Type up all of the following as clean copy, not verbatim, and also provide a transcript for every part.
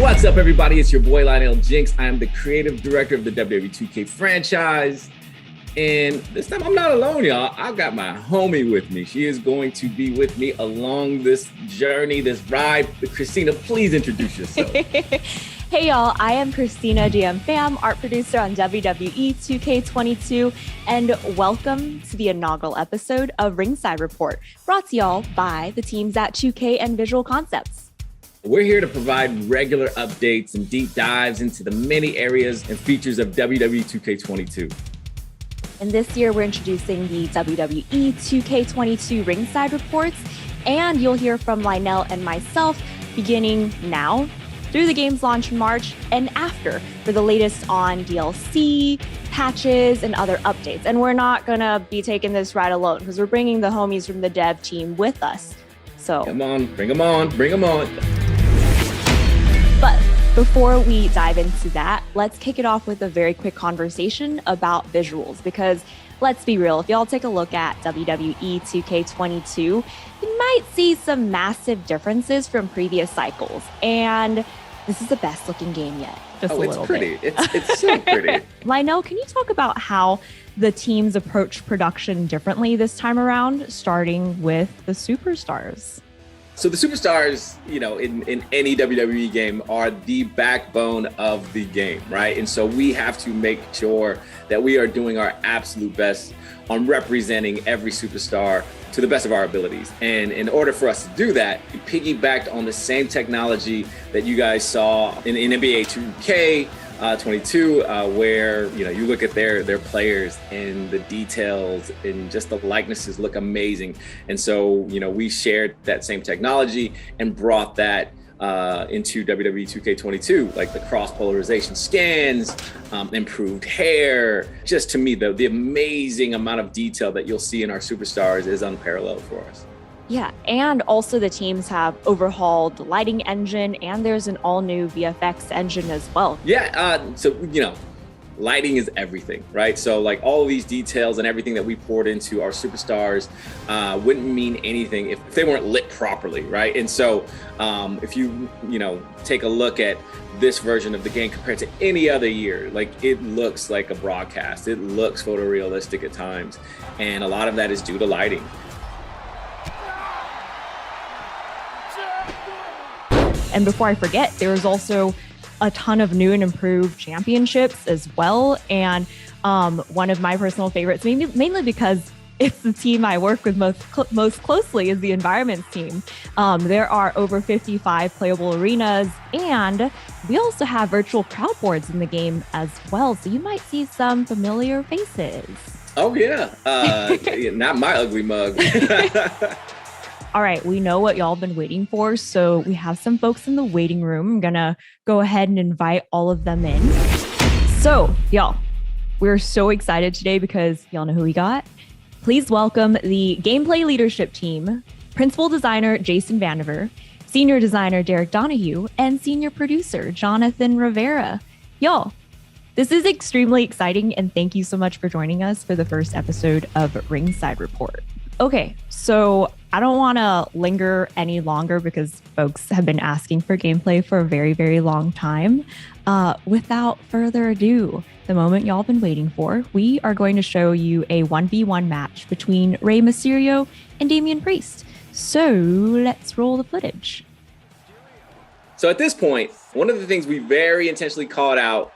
What's up, everybody? It's your boy, Lionel Jinx. I am the creative director of the WWE 2K franchise. And this time, I'm not alone, y'all. I've got my homie with me. She is going to be with me along this journey, this ride. Christina, please introduce yourself. Hey, y'all. I am Christina DM Pham, art producer on WWE 2K22. And welcome to the inaugural episode of Ringside Report, brought to y'all by the teams at 2K and Visual Concepts. We're here to provide regular updates and deep dives into the many areas and features of WWE 2K22. And this year, we're introducing the WWE 2K22 Ringside Reports, and you'll hear from Lionel and myself beginning now through the game's launch in March and after for the latest on DLC, patches, and other updates. And we're not going to be taking this ride alone because we're bringing the homies from the dev team with us. So come on, bring them on, bring them on. But before we dive into that, let's kick it off with a very quick conversation about visuals, because let's be real, if y'all take a look at WWE 2K22, you might see some massive differences from previous cycles. And this is the best looking game yet. Just a little pretty. bit. It's so pretty. Lionel, can you talk about how the teams approach production differently this time around, starting with the superstars? So the superstars, you know, in any WWE game are the backbone of the game, right? And so we have to make sure that we are doing our absolute best on representing every superstar to the best of our abilities. And in order for us to do that, we piggybacked on the same technology that you guys saw in NBA 2K22, where, you know, you look at their players and the details and just the likenesses look amazing. And so, you know, we shared that same technology and brought that into WWE 2K22, like the cross polarization scans, improved hair. Just to me, the amazing amount of detail that you'll see in our superstars is unparalleled for us. Yeah, and also the teams have overhauled the lighting engine, and there's an all-new VFX engine as well. Yeah, so, you know, lighting is everything, right? So like all of these details and everything that we poured into our superstars wouldn't mean anything if they weren't lit properly, right? And so if you take a look at this version of the game compared to any other year, like it looks like a broadcast. It looks photorealistic at times. And a lot of that is due to lighting. And before I forget, there was also a ton of new and improved championships as well. And one of my personal favorites, mainly because it's the team I work with most closely, is the environments team. There are over 55 playable arenas, and we also have virtual crowd boards in the game as well. So you might see some familiar faces. Oh, yeah. Not my ugly mug. All right, we know what y'all been waiting for, so we have some folks in the waiting room. I'm gonna go ahead and invite all of them in. So, y'all, we're so excited today because y'all know who we got. Please welcome the gameplay leadership team, principal designer Jason Vandiver, senior designer Derek Donahue, and senior producer Jonathan Rivera. Y'all, this is extremely exciting, and thank you so much for joining us for the first episode of Ringside Report. Okay, so I don't want to linger any longer because folks have been asking for gameplay for a very, very long time. Without further ado, the moment y'all been waiting for, we are going to show you a 1v1 match between Rey Mysterio and Damian Priest. So let's roll the footage. So at this point, one of the things we very intentionally called out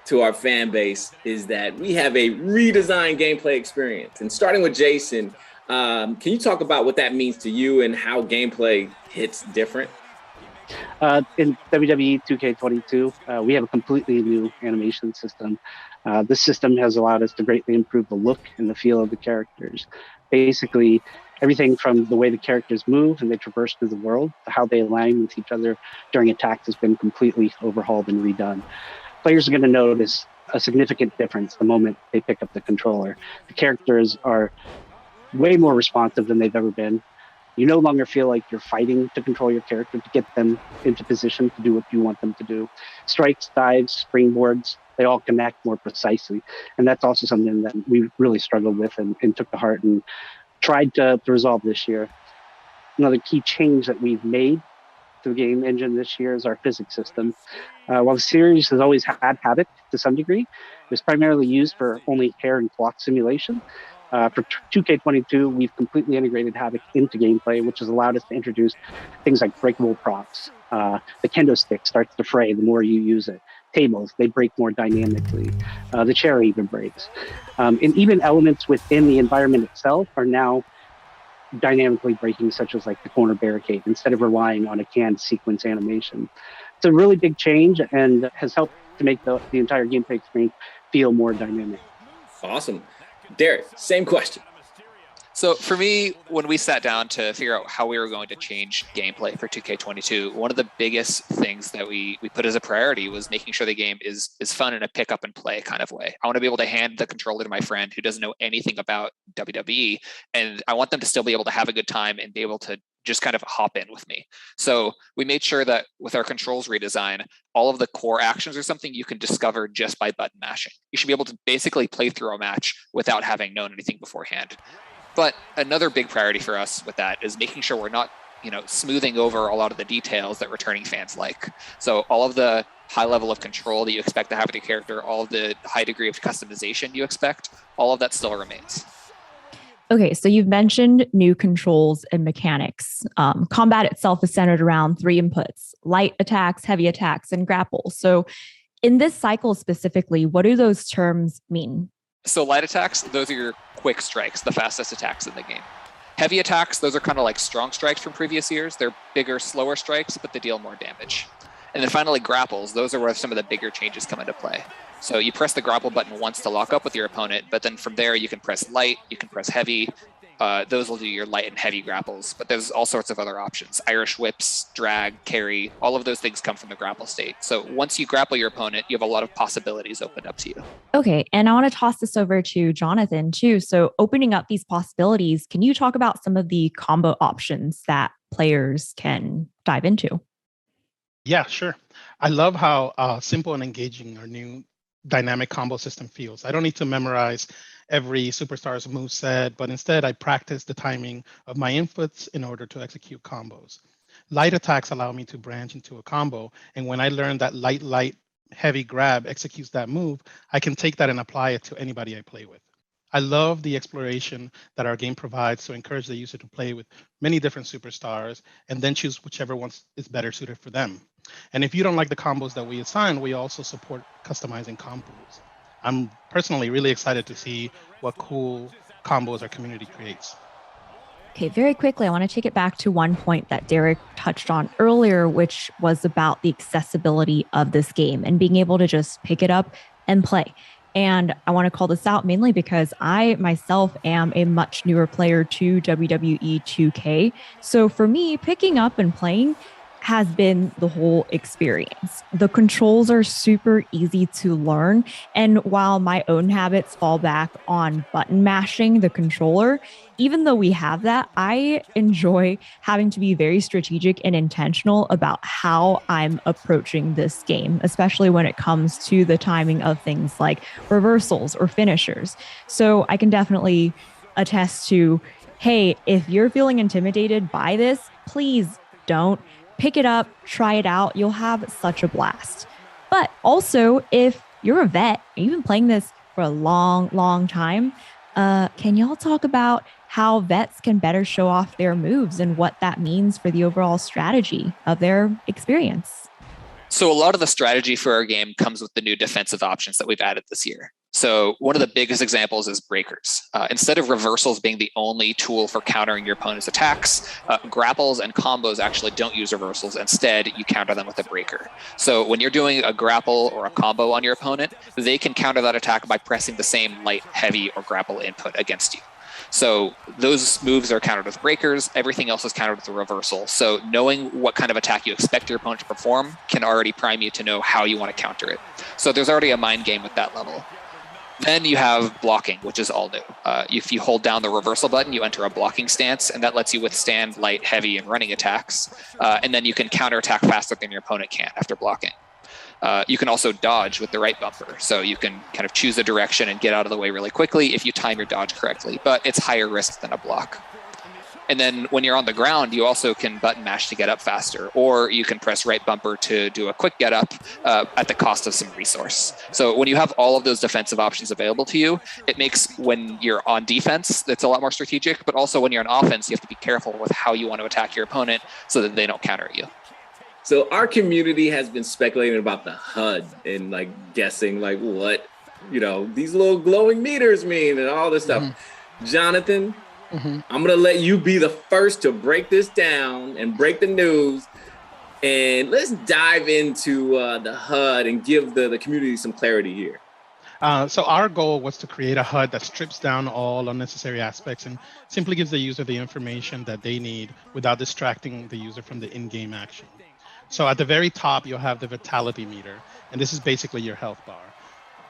to our fan base is that we have a redesigned gameplay experience. And starting with Jason, can you talk about what that means to you and how gameplay hits different? In WWE 2K22, we have a completely new animation system. This system has allowed us to greatly improve the look and the feel of the characters. Basically, everything from the way the characters move and they traverse through the world to how they align with each other during attacks has been completely overhauled and redone. Players are going to notice a significant difference the moment they pick up the controller. The characters are way more responsive than they've ever been. You no longer feel like you're fighting to control your character to get them into position to do what you want them to do. Strikes, dives, springboards, they all connect more precisely. And that's also something that we really struggled with and took to heart and tried to resolve this year. Another key change that we've made to the game engine this year is our physics system. While the series has always had Havoc to some degree, it was primarily used for only hair and cloth simulation. For 2K22, we've completely integrated Havoc into gameplay, which has allowed us to introduce things like breakable props. The kendo stick starts to fray the more you use it. Tables, they break more dynamically. The chair even breaks. And even elements within the environment itself are now dynamically breaking, such as like the corner barricade, instead of relying on a canned sequence animation. It's a really big change and has helped to make the entire gameplay experience feel more dynamic. Awesome. Derek, same question. So for me, when we sat down to figure out how we were going to change gameplay for 2K22, one of the biggest things that we put as a priority was making sure the game is fun in a pick up and play kind of way. I want to be able to hand the controller to my friend who doesn't know anything about WWE, and I want them to still be able to have a good time and be able to just kind of hop in with me. So we made sure that with our controls redesign, all of the core actions are something you can discover just by button mashing. You should be able to basically play through a match without having known anything beforehand. But another big priority for us with that is making sure we're not, smoothing over a lot of the details that returning fans like. So all of the high level of control that you expect to have with your character, all of the high degree of customization you expect, all of that still remains. Okay, so you've mentioned new controls and mechanics. Combat itself is centered around 3 inputs: light attacks, heavy attacks, and grapple. So in this cycle specifically, what do those terms mean? So light attacks, those are your quick strikes, the fastest attacks in the game. Heavy attacks, those are kind of like strong strikes from previous years. They're bigger, slower strikes, but they deal more damage. And then finally, grapples, those are where some of the bigger changes come into play. So you press the grapple button once to lock up with your opponent, but then from there you can press light, you can press heavy. Those will do your light and heavy grapples, but there's all sorts of other options. Irish whips, drag, carry, all of those things come from the grapple state. So once you grapple your opponent, you have a lot of possibilities opened up to you. Okay, and I want to toss this over to Jonathan too. So opening up these possibilities, can you talk about some of the combo options that players can dive into? Yeah, sure. I love how simple and engaging our new dynamic combo system feels. I don't need to memorize every superstar's moveset, but instead I practice the timing of my inputs in order to execute combos. Light attacks allow me to branch into a combo, and when I learn that light, heavy grab executes that move, I can take that and apply it to anybody I play with. I love the exploration that our game provides to encourage the user to play with many different superstars and then choose whichever one is better suited for them. And if you don't like the combos that we assign, we also support customizing combos. I'm personally really excited to see what cool combos our community creates. Okay, very quickly, I want to take it back to one point that Derek touched on earlier, which was about the accessibility of this game and being able to just pick it up and play. And I want to call this out mainly because I myself am a much newer player to WWE 2K. So for me, picking up and playing has been the whole experience. The controls are super easy to learn. And while my own habits fall back on button mashing the controller, even though we have that, I enjoy having to be very strategic and intentional about how I'm approaching this game, especially when it comes to the timing of things like reversals or finishers. So I can definitely attest to, hey, if you're feeling intimidated by this, please don't. Pick it up, try it out. You'll have such a blast. But also, if you're a vet and you've been playing this for a long, long time, can y'all talk about how vets can better show off their moves and what that means for the overall strategy of their experience? So a lot of the strategy for our game comes with the new defensive options that we've added this year. So one of the biggest examples is breakers. Instead of reversals being the only tool for countering your opponent's attacks, grapples and combos actually don't use reversals. Instead, you counter them with a breaker. So when you're doing a grapple or a combo on your opponent, they can counter that attack by pressing the same light, heavy, or grapple input against you. So those moves are countered with breakers. Everything else is countered with a reversal. So knowing what kind of attack you expect your opponent to perform can already prime you to know how you want to counter it. So there's already a mind game with that level. Then you have blocking, which is all new. If you hold down the reversal button, you enter a blocking stance, and that lets you withstand light, heavy, and running attacks. And then you can counterattack faster than your opponent can after blocking. You can also dodge with the right bumper. So you can kind of choose a direction and get out of the way really quickly if you time your dodge correctly, but it's higher risk than a block. And then when you're on the ground, you also can button mash to get up faster, or you can press right bumper to do a quick get up at the cost of some resource. So when you have all of those defensive options available to you, it makes when you're on defense, it's a lot more strategic, but also when you're on offense, you have to be careful with how you want to attack your opponent so that they don't counter you. So our community has been speculating about the HUD and like guessing like what, these little glowing meters mean and all this stuff. Jonathan, I'm going to let you be the first to break this down and break the news. And let's dive into the HUD and give the community some clarity here. So our goal was to create a HUD that strips down all unnecessary aspects and simply gives the user the information that they need without distracting the user from the in-game action. So at the very top, you'll have the vitality meter, and this is basically your health bar.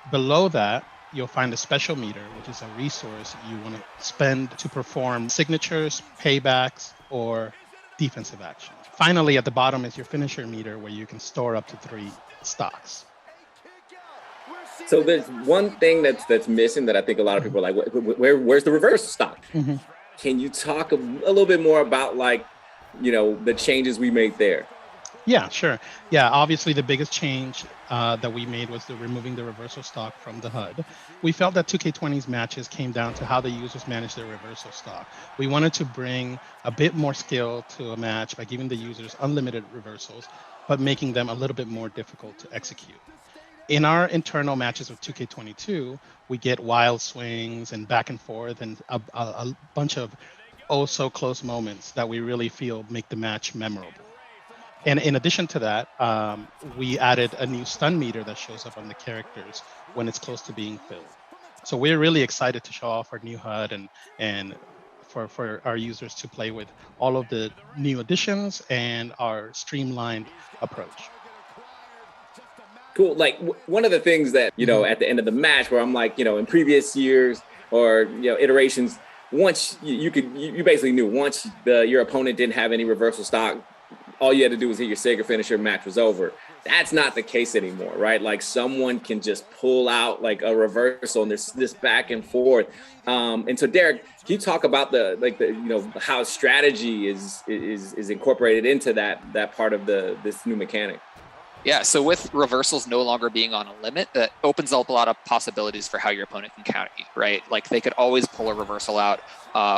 Below that, you'll find a special meter, which is a resource you want to spend to perform signatures, paybacks, or defensive actions. Finally, at the bottom is your finisher meter, where you can store up to 3 stocks. So there's one thing that's missing that I think a lot of people are like, where's the reversal stock? Can you talk a little bit more about the changes we made there? Yeah, sure. Yeah, obviously the biggest change that we made was removing the reversal stock from the HUD. We felt that 2K20's matches came down to how the users manage their reversal stock. We wanted to bring a bit more skill to a match by giving the users unlimited reversals, but making them a little bit more difficult to execute. In our internal matches with 2K22, we get wild swings and back and forth and a bunch of oh-so-close moments that we really feel make the match memorable. And in addition to that, we added a new stun meter that shows up on the characters when it's close to being filled. So we're really excited to show off our new HUD and for our users to play with all of the new additions and our streamlined approach. Cool. Like one of the things that, at the end of the match where I'm like, in previous years or, iterations, once you basically knew once your opponent didn't have any reversal stock, all you had to do was hit your Sega finisher, match was over. That's not the case anymore, right? Like someone can just pull out like a reversal and there's this back and forth. And so Derek, can you talk about how strategy is incorporated into that part of this new mechanic? Yeah, so with reversals no longer being on a limit, that opens up a lot of possibilities for how your opponent can counter you, right? Like they could always pull a reversal out,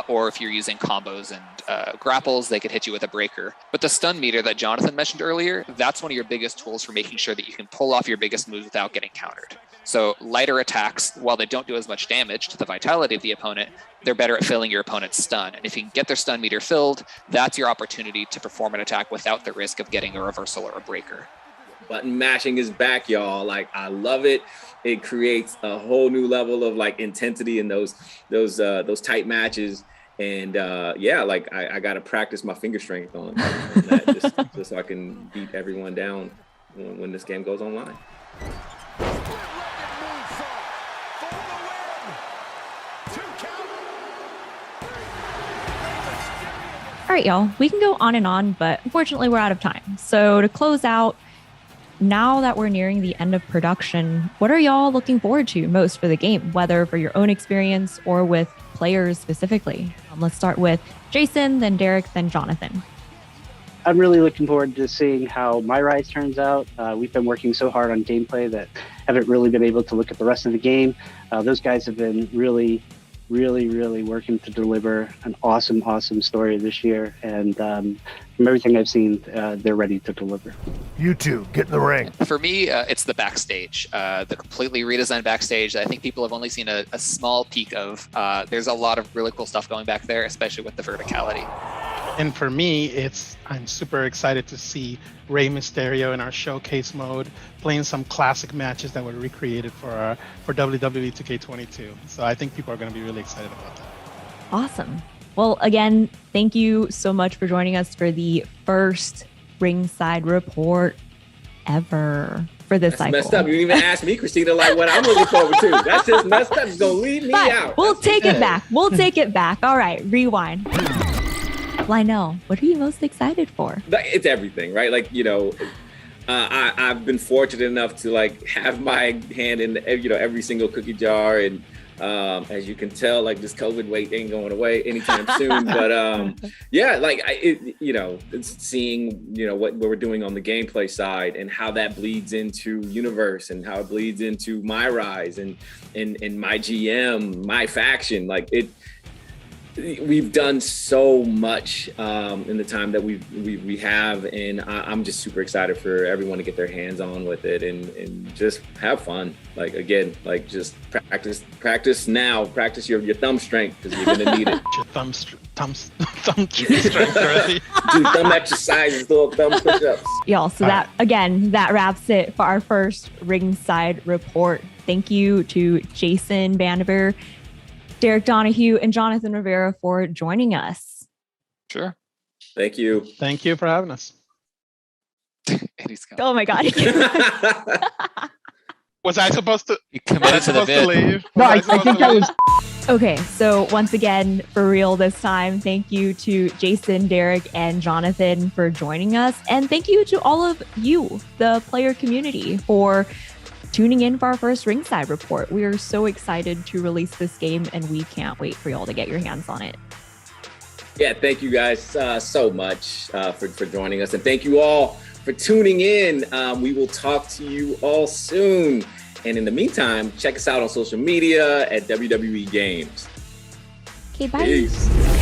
or if you're using combos and grapples, they could hit you with a breaker. But the stun meter that Jonathan mentioned earlier, that's one of your biggest tools for making sure that you can pull off your biggest moves without getting countered. So lighter attacks, while they don't do as much damage to the vitality of the opponent, they're better at filling your opponent's stun. And if you can get their stun meter filled, that's your opportunity to perform an attack without the risk of getting a reversal or a breaker. Button mashing is back, y'all. Like I love it. It creates a whole new level of like intensity in those tight matches. And I got to practice my finger strength on that just so I can beat everyone down when this game goes online. All right, y'all, we can go on and on, but unfortunately we're out of time. So to close out, now that we're nearing the end of production, what are y'all looking forward to most for the game, whether for your own experience or with players specifically? Let's start with Jason, then Derek, then Jonathan. I'm really looking forward to seeing how My Rise turns out. We've been working so hard on gameplay that haven't really been able to look at the rest of the game. Those guys have been really working to deliver an awesome story this year. And from everything I've seen, they're ready to deliver. You two, get in the ring. For me, it's the backstage, the completely redesigned backstage that I think people have only seen a small peek of. There's a lot of really cool stuff going back there, especially with the verticality. And for me, I'm super excited to see Rey Mysterio in our showcase mode, playing some classic matches that were recreated for WWE 2K22. So I think people are going to be really excited about that. Awesome. Well, again, thank you so much for joining us for the first Ringside Report ever for this cycle. Messed up. You didn't even ask me, Christina, like what I'm looking forward to. That's just messed up. It's going to leave me out. We'll take it back. All right, rewind. Lionel, what are you most excited for? It's everything, right? Like, I've been fortunate enough to like have my hand in, every single cookie jar and As you can tell, like this COVID wait ain't going away anytime soon. But yeah, like it's seeing what we're doing on the gameplay side and how that bleeds into Universe and how it bleeds into my Rise and my GM, my faction. Like we've done so much in the time that we have, and I'm just super excited for everyone to get their hands on with it and just have fun. Like again, like just practice now, practice your thumb strength because you're gonna need it. Your thumb strength already. Do thumb exercises, little thumb push-ups. Y'all, so that wraps it for our first ringside report. Thank you to Jason Vandiver, Derek Donahue, and Jonathan Rivera for joining us. Sure. Thank you. Thank you for having us. Oh my God. Was I supposed to? You committed to the bit. Leave? No, I think that was. Okay, so once again, for real this time, thank you to Jason, Derek, and Jonathan for joining us. And thank you to all of you, the player community, for tuning in for our first ringside report. We are so excited to release this game, and we can't wait for y'all to get your hands on it. Yeah, thank you guys so much for joining us. And thank you all for tuning in. We will talk to you all soon. And in the meantime, check us out on social media at WWE Games. Okay, bye. Peace.